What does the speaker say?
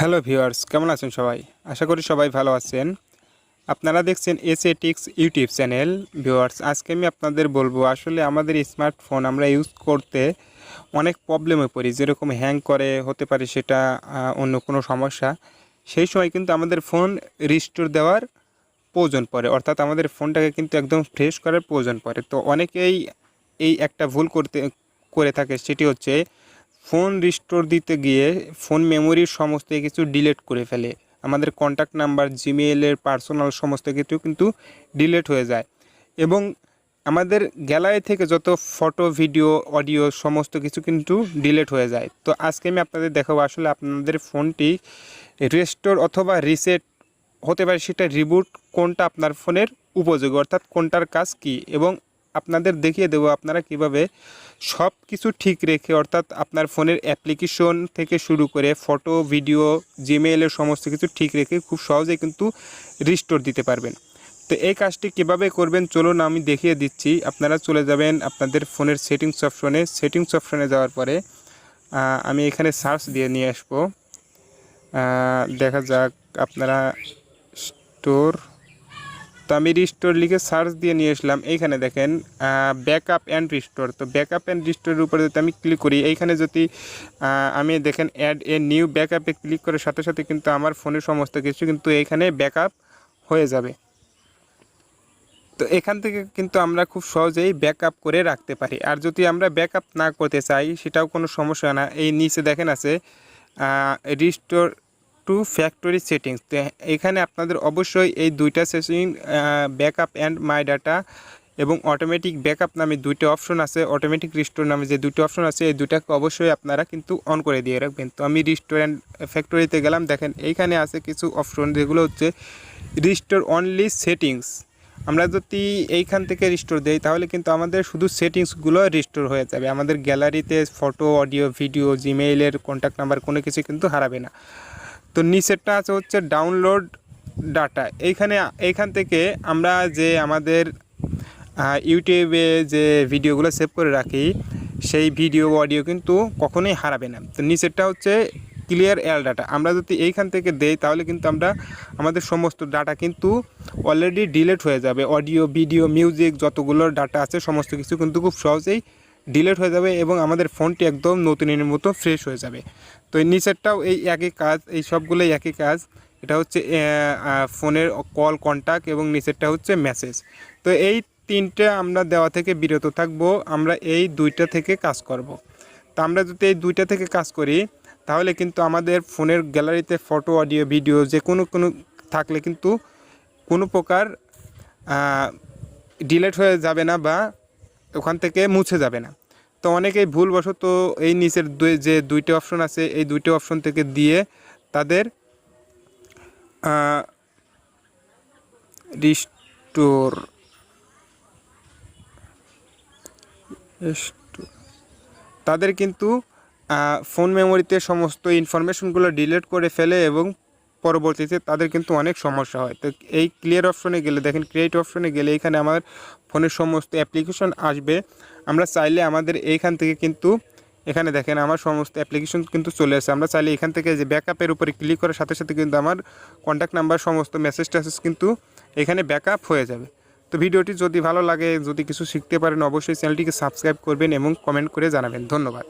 Hello viewers, কেমন আছেন সবাই? আশা করি সবাই ভালো আছেন। আপনারা দেখছেন এসএটিক্স ইউটিউব চ্যানেল। ভিউয়ার্স, আজকে আমি আপনাদের বলবো আসলে আমাদের স্মার্টফোন আমরা ইউজ করতে অনেক প্রবলেমে পড়ি। যেরকম হ্যাং করে, হতে পারে সেটা অন্য কোনো সমস্যা। সেই সময় কিন্তু আমাদের ফোন রিস্টোর দেওয়ার প্রয়োজন পড়ে, অর্থাৎ আমাদের ফোনটাকে কিন্তু একদম ফ্রেশ করার প্রয়োজন পড়ে। তো অনেকেই এই একটা ভুল করে থাকে, সেটি হচ্ছে ফোন রিস্টোর দিতে গিয়ে ফোন মেমোরির সমস্ত কিছু ডিলিট করে ফেলে। আমাদের কন্ট্যাক্ট নাম্বার, জিমেইলের পার্সোনাল সমস্ত কিছু কিন্তু ডিলিট হয়ে যায় এবং আমাদের গ্যালারি থেকে যত ফটো, ভিডিও, অডিও সমস্ত কিছু কিন্তু ডিলিট হয়ে যায়। তো আজকে আমি আপনাদের দেখাবো আসলে আপনাদের ফোনটি রেস্টোর অথবা রিসেট হতে পারে, সেটা রিবুট কোনটা আপনার ফোনের উপযোগী, অর্থাৎ কোনটার কাজ কি, এবং আপনাদের দেখিয়ে দেবো আপনারা কিভাবে সব কিছু ঠিক রেখে, অর্থাৎ আপনার ফোনের অ্যাপ্লিকেশন থেকে শুরু করে ফটো, ভিডিও, জিমেইলের সমস্ত কিছু ঠিক রেখে খুব সহজেই কিন্তু রিস্টোর দিতে পারবেন। তো এই কাজটি কিভাবে করবেন চলুন আমি দেখিয়ে দিচ্ছি। আপনারা চলে যাবেন আপনাদের ফোনের সেটিংস অপশনে যাওয়ার পরে আমি এখানে সার্চ দিয়ে নিয়ে আসবো। দেখা যাক আপনারা স্টোর, তো আমি রিস্টোর লিখে সার্চ দিয়ে নিয়ে আসলাম। এইখানে দেখেন ব্যাকআপ অ্যান্ড রিস্টোর। তো ব্যাকআপ অ্যান্ড রিস্টোরের উপরে যদি আমি ক্লিক করি, এইখানে যদি আমি দেখেন অ্যাড এ নিউ ব্যাকআপে ক্লিক করার সাথে সাথে কিন্তু আমার ফোনের সমস্ত কিছু কিন্তু এইখানে ব্যাকআপ হয়ে যাবে। তো এখান থেকে কিন্তু আমরা খুব সহজেই ব্যাকআপ করে রাখতে পারি। আর যদি আমরা ব্যাকআপ না করতে চাই সেটাও কোনো সমস্যা না। এই নিচে দেখেন আছে রিস্টোর টু ফ্যাক্টরি সেটিংস। তো এখানে আপনাদের অবশ্যই এই দুইটা setting, backup and my data এবং অটোমেটিক ব্যাকআপ নামে দুইটা অপশন আছে, অটোমেটিক রিস্টোর নামে যে দুটো অপশন আছে, এই দুটাকে অবশ্যই আপনারা কিন্তু অন করে দিয়ে রাখবেন। তো আমি রিস্টোর অ্যান্ড ফ্যাক্টরিতে গেলাম। দেখেন এইখানে আছে কিছু অপশন, যেগুলো হচ্ছে রিস্টোর অনলি সেটিংস। আমরা যদি এইখান থেকে রিস্টোর দেই তাহলে কিন্তু আমাদের শুধু সেটিংসগুলো রিস্টোর হয়ে যাবে, আমাদের গ্যালারিতে ফটো, অডিও, ভিডিও, জিমেইলের কন্ট্যাক্ট নাম্বার কোনো কিছু কিন্তু হারাবে না। তো নিচেরটা আছে হচ্ছে ডাউনলোড ডাটা। এইখান থেকে আমরা যে আমাদের ইউটিউবে যে ভিডিওগুলো সেভ করে রাখি, সেই ভিডিও, অডিও কিন্তু কখনোই হারাবে না। তো নিচেরটা হচ্ছে ক্লিয়ার অল ডাটা। আমরা যদি এইখান থেকে দেই তাহলে কিন্তু আমাদের সমস্ত ডাটা কিন্তু অলরেডি ডিলিট হয়ে যাবে। অডিও, ভিডিও, মিউজিক যতগুলো ডাটা আছে সমস্ত কিছু কিন্তু খুব সহজেই ডিলিট হয়ে যাবে এবং আমাদের ফোনটি একদম নতুনের মতো ফ্রেশ হয়ে যাবে। তো এই নিচেরটাও এই একই কাজ, এই সবগুলোই একই কাজ। এটা হচ্ছে ফোনের কল, কন্ট্যাক্ট এবং নিচেরটা হচ্ছে মেসেজ। তো এই তিনটে আমরা দেওয়া থেকে বিরত থাকব, আমরা এই দুইটা থেকে কাজ করব। তো আমরা যদি এই দুইটা থেকে কাজ করি তাহলে কিন্তু আমাদের ফোনের গ্যালারিতে ফটো, অডিও, ভিডিও যে কোনো থাকলে কিন্তু কোনো প্রকার ডিলিট হয়ে যাবে না বা ওখান থেকে মুছে যাবে না। তো অনেকেই ভুলবশত এই নিচের যে দুইটা অপশন আছে, এই দুইটা অপশন থেকে দিয়ে তাদের রিস্টোর তাদের কিন্তু ফোন মেমোরিতে সমস্ত ইনফরমেশনগুলো ডিলিট করে ফেলে এবং পরবর্তীতে তাদের কিন্তু অনেক সমস্যা হয়। তো এই ক্লিয়ার অপশনে গেলে দেখেন, ক্রিয়েট অপশনে গেলে এখানে আমার ফোনের সমস্ত অ্যাপ্লিকেশন আসবে। আমরা চাইলে আমাদের এইখান থেকে কিন্তু এখানে দেখেন আমার সমস্ত অ্যাপ্লিকেশন কিন্তু চলে আসে। আমরা চাইলে এখান থেকে যে ব্যাকআপের উপরে ক্লিক করার সাথে সাথে কিন্তু আমার কন্ট্যাক্ট নাম্বার, সমস্ত মেসেজ ট্যাসেজ কিন্তু এখানে ব্যাকআপ হয়ে যাবে। তো ভিডিওটি যদি ভালো লাগে, যদি কিছু শিখতে পারেন, অবশ্যই চ্যানেলটিকে সাবস্ক্রাইব করবেন এবং কমেন্ট করে জানাবেন। ধন্যবাদ।